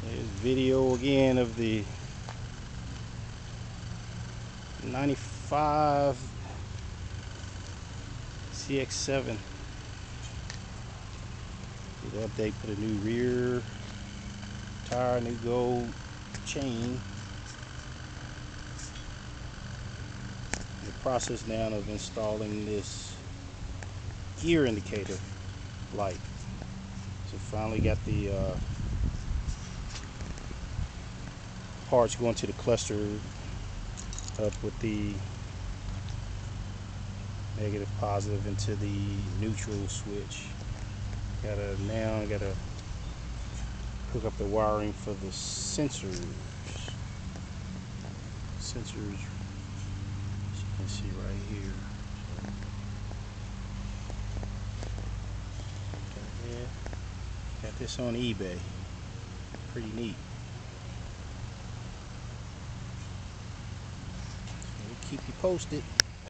There's video again of the 95 ZX7. The update put a new rear tire, new gold chain. The process now of installing this gear indicator light. So finally got the parts going to the cluster up with the negative positive into the neutral switch. Now gotta hook up the wiring for the sensors. As you can see right here. Got this on eBay. Pretty neat. So we'll keep you posted.